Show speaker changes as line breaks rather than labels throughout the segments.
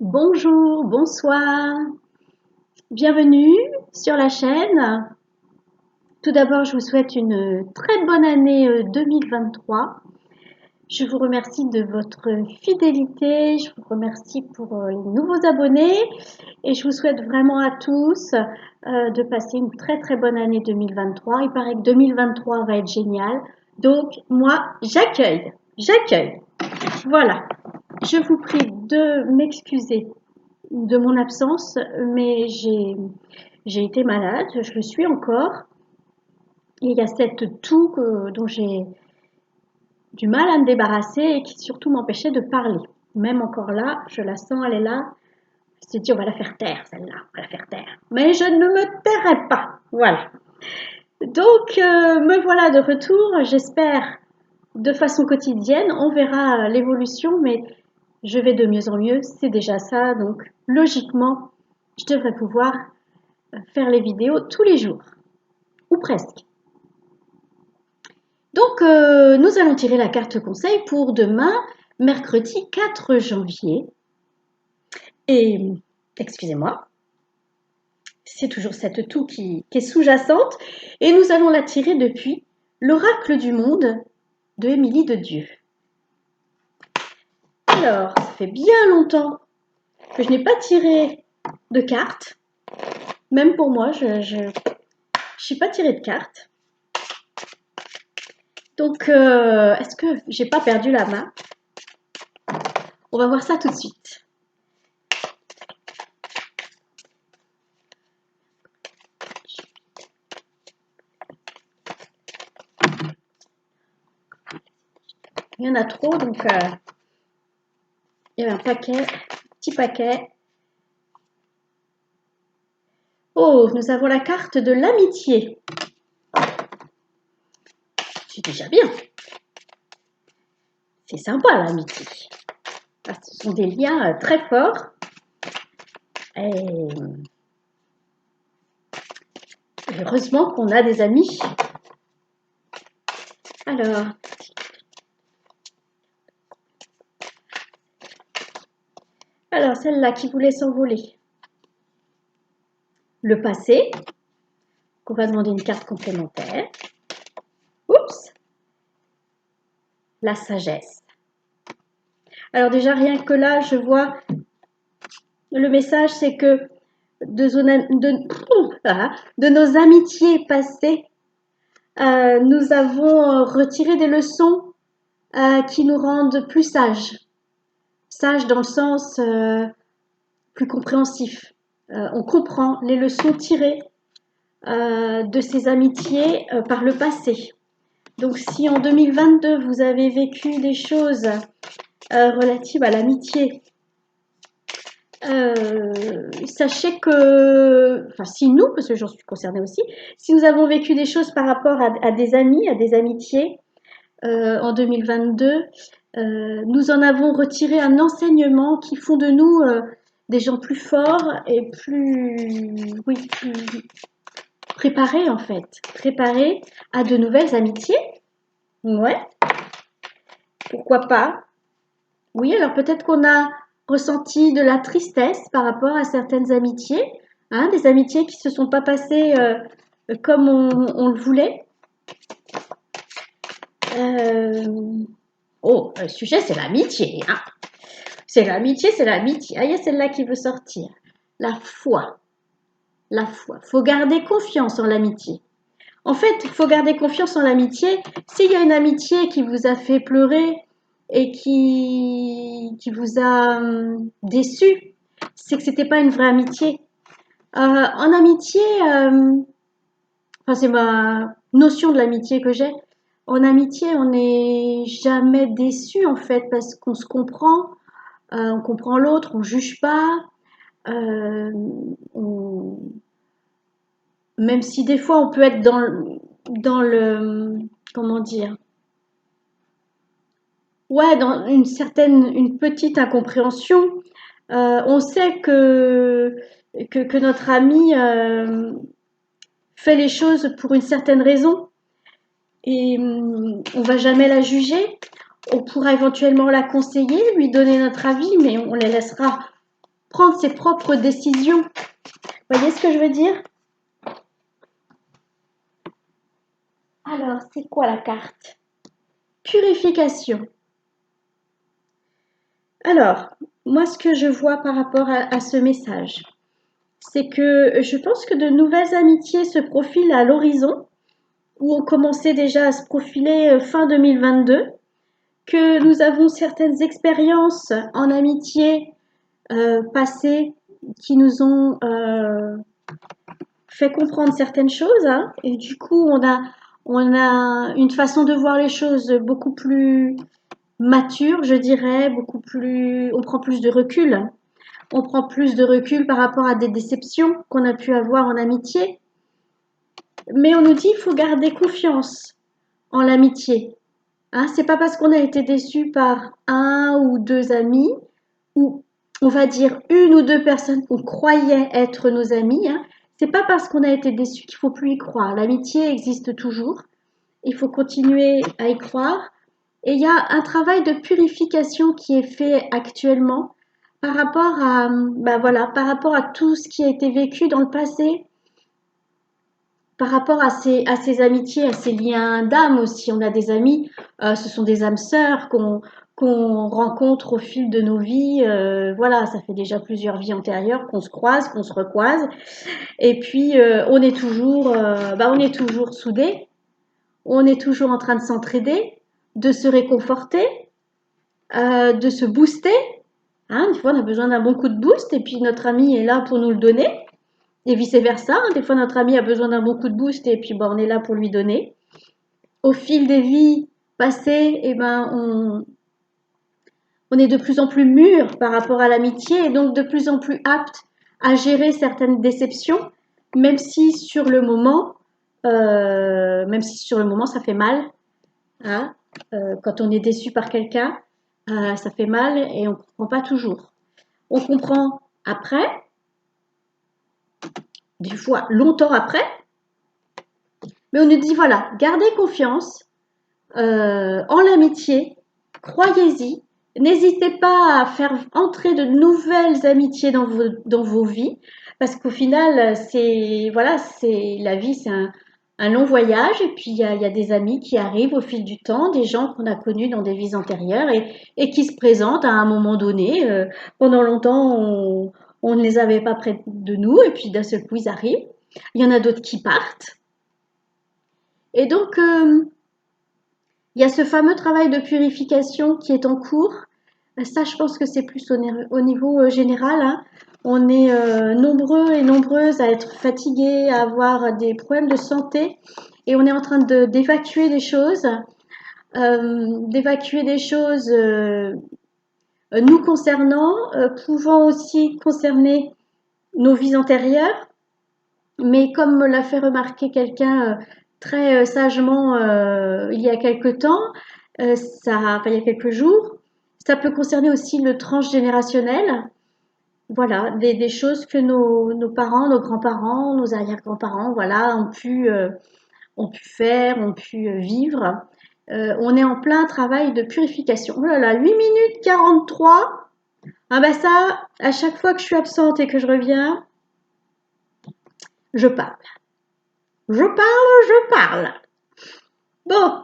Bonjour, bonsoir, bienvenue sur la chaîne. Tout d'abord, je vous souhaite une très bonne année 2023. Je vous remercie de votre fidélité, je vous remercie pour les nouveaux abonnés et je vous souhaite vraiment à tous de passer une très bonne année 2023. Il paraît que 2023 va être génial, donc moi j'accueille. Voilà, je vous prie de m'excuser de mon absence, mais j'ai été malade, je le suis encore. Et il y a cette toux dont j'ai du mal à me débarrasser et qui surtout m'empêchait de parler. Même encore là, je la sens, elle est là. Je me suis dit, on va la faire taire, celle-là, on va la faire taire. Mais je ne me tairai pas. Voilà. Donc, me voilà de retour. J'espère de façon quotidienne. On verra l'évolution, mais je vais de mieux en mieux. C'est déjà ça. Donc, logiquement, je devrais pouvoir faire les vidéos tous les jours, ou presque. Donc, nous allons tirer la carte conseil pour demain, mercredi 4 janvier. Et, excusez-moi, c'est toujours cette toux qui est sous-jacente. Et nous allons la tirer depuis l'oracle du monde de Émilie de Dieu. Alors, ça fait bien longtemps que je n'ai pas tiré de cartes. Même pour moi, je n'ai pas tiré de cartes. Donc, est-ce que j'ai pas perdu la main? On va voir ça tout de suite. Il y en a trop, donc il y avait un paquet, petit paquet. Oh, nous avons la carte de l'amitié. C'est déjà bien. C'est sympa l'amitié. Ce sont des liens très forts. Et heureusement qu'on a des amis. Alors celle-là qui voulait s'envoler. Le passé. On va demander une carte complémentaire. Oups. La sagesse. Alors déjà, rien que là, je vois le message, c'est que de nos amitiés passées, nous avons retiré des leçons qui nous rendent plus sages. Sages dans le sens plus compréhensif. On comprend les leçons tirées de ces amitiés par le passé. Donc si en 2022, vous avez vécu des choses relatives à l'amitié, sachez que, enfin si nous, parce que j'en suis concernée aussi, si nous avons vécu des choses par rapport à des amis, à des amitiés en 2022, nous en avons retiré un enseignement qui font de nous des gens plus forts et plus préparés en fait, préparés à de nouvelles amitiés. Ouais, pourquoi pas. Oui, alors peut-être qu'on a ressenti de la tristesse par rapport à certaines amitiés, hein, des amitiés qui ne se sont pas passées comme on le voulait. Oh, le sujet, c'est l'amitié. Hein. C'est l'amitié, c'est l'amitié. Ah, il y a celle-là qui veut sortir. La foi. La foi. Il faut garder confiance en l'amitié. En fait, il faut garder confiance en l'amitié. S'il y a une amitié qui vous a fait pleurer et qui vous a déçu, c'est que c'était pas une vraie amitié. En amitié, enfin c'est ma notion de l'amitié que j'ai. En amitié, on n'est jamais déçu en fait parce qu'on se comprend, on comprend l'autre, on juge pas, euh, on- même si des fois on peut être dans le comment dire, ouais, dans une petite incompréhension. On sait que notre ami fait les choses pour une certaine raison et on va jamais la juger. On pourra éventuellement la conseiller, lui donner notre avis, mais on les laissera prendre ses propres décisions. Vous voyez ce que je veux dire? Alors, c'est quoi la carte? Purification. Alors, moi, ce que je vois par rapport à ce message, c'est que je pense que de nouvelles amitiés se profilent à l'horizon, ou ont commencé déjà à se profiler fin 2022, que nous avons certaines expériences en amitié passées qui nous ont fait comprendre certaines choses, hein, et du coup on a une façon de voir les choses beaucoup plus mature, je dirais, beaucoup plus, on prend plus de recul. On prend plus de recul par rapport à des déceptions qu'on a pu avoir en amitié. Mais on nous dit qu'il faut garder confiance en l'amitié. Hein, c'est pas parce qu'on a été déçu par un ou deux amis, ou on va dire une ou deux personnes qu'on croyait être nos amis, hein, c'est pas parce qu'on a été déçu qu'il faut plus y croire. L'amitié existe toujours. Il faut continuer à y croire. Et il y a un travail de purification qui est fait actuellement par rapport à, ben voilà, par rapport à tout ce qui a été vécu dans le passé, par rapport à ces amitiés, à ces liens d'âme aussi. On a des amis, ce sont des âmes sœurs qu'on rencontre au fil de nos vies. Voilà, ça fait déjà plusieurs vies antérieures qu'on se croise, qu'on se recroise. Et puis, on est toujours soudés, on est toujours en train de s'entraider, de se réconforter, de se booster. Hein, des fois, on a besoin d'un bon coup de boost et puis notre ami est là pour nous le donner. Et vice-versa, hein, des fois notre ami a besoin d'un bon coup de boost et puis on est là pour lui donner. Au fil des vies passées, on est de plus en plus mûr par rapport à l'amitié et donc de plus en plus apte à gérer certaines déceptions, même si sur le moment, ça fait mal. Hein, quand on est déçu par quelqu'un, ça fait mal et on ne comprend pas toujours. On comprend après, des fois longtemps après, mais on nous dit voilà, gardez confiance en l'amitié, croyez-y, n'hésitez pas à faire entrer de nouvelles amitiés dans vos vies, parce qu'au final, c'est la vie, c'est un long voyage, et puis il y a des amis qui arrivent au fil du temps, des gens qu'on a connus dans des vies antérieures et qui se présentent à un moment donné. Pendant longtemps, on ne les avait pas près de nous, et puis d'un seul coup, ils arrivent. Il y en a d'autres qui partent. Et donc, il y a ce fameux travail de purification qui est en cours. Ça, je pense que c'est plus au niveau général, hein. On est nombreux et nombreuses à être fatigués, à avoir des problèmes de santé et on est en train d'évacuer des choses, nous concernant, pouvant aussi concerner nos vies antérieures. Mais comme me l'a fait remarquer quelqu'un très sagement il y a quelque temps, il y a quelques jours, ça peut concerner aussi le transgénérationnel. Voilà, des choses que nos parents, nos grands-parents, nos arrière-grands-parents, voilà, ont pu faire, ont pu vivre. On est en plein travail de purification. Oh là là, 8 minutes 43. Ah bah ça, à chaque fois que je suis absente et que je reviens, je parle. Je parle. Bon,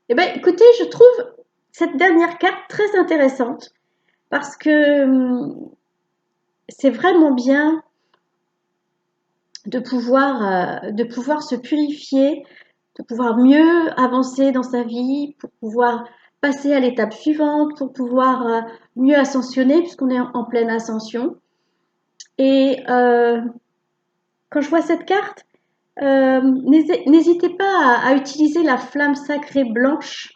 eh ben, écoutez, je trouve cette dernière carte très intéressante parce que c'est vraiment bien de pouvoir se purifier, de pouvoir mieux avancer dans sa vie, pour pouvoir passer à l'étape suivante, pour pouvoir mieux ascensionner puisqu'on est en pleine ascension. Et quand je vois cette carte, n'hésitez pas à utiliser la flamme sacrée blanche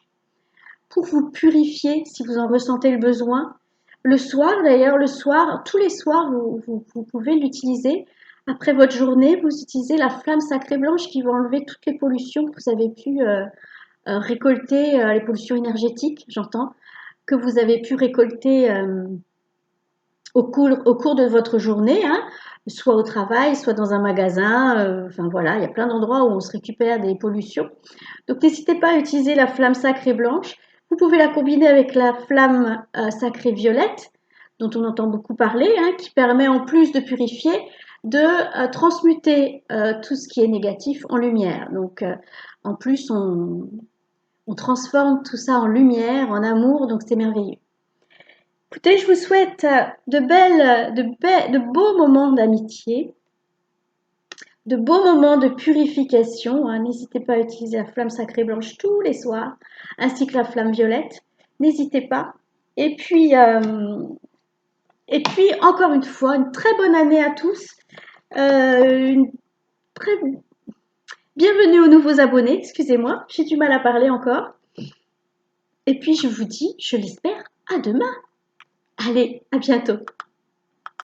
pour vous purifier si vous en ressentez le besoin. Le soir, d'ailleurs, tous les soirs, vous pouvez l'utiliser. Après votre journée, vous utilisez la flamme sacrée blanche qui va enlever toutes les pollutions que vous avez pu récolter, les pollutions énergétiques, j'entends, que vous avez pu récolter au cours de votre journée, hein, soit au travail, soit dans un magasin. Enfin voilà, il y a plein d'endroits où on se récupère des pollutions. Donc n'hésitez pas à utiliser la flamme sacrée blanche. Vous pouvez la combiner avec la flamme sacrée violette dont on entend beaucoup parler, hein, qui permet en plus de purifier, de transmuter tout ce qui est négatif en lumière. Donc en plus, on transforme tout ça en lumière, en amour, donc c'est merveilleux. Écoutez, je vous souhaite de beaux moments d'amitié, de beaux moments de purification, hein. N'hésitez pas à utiliser la flamme sacrée blanche tous les soirs, ainsi que la flamme violette. N'hésitez pas. Et puis, encore une fois, une très bonne année à tous. Une très... Bienvenue aux nouveaux abonnés, excusez-moi, j'ai du mal à parler encore. Et puis, je vous dis, je l'espère, à demain. Allez, à bientôt.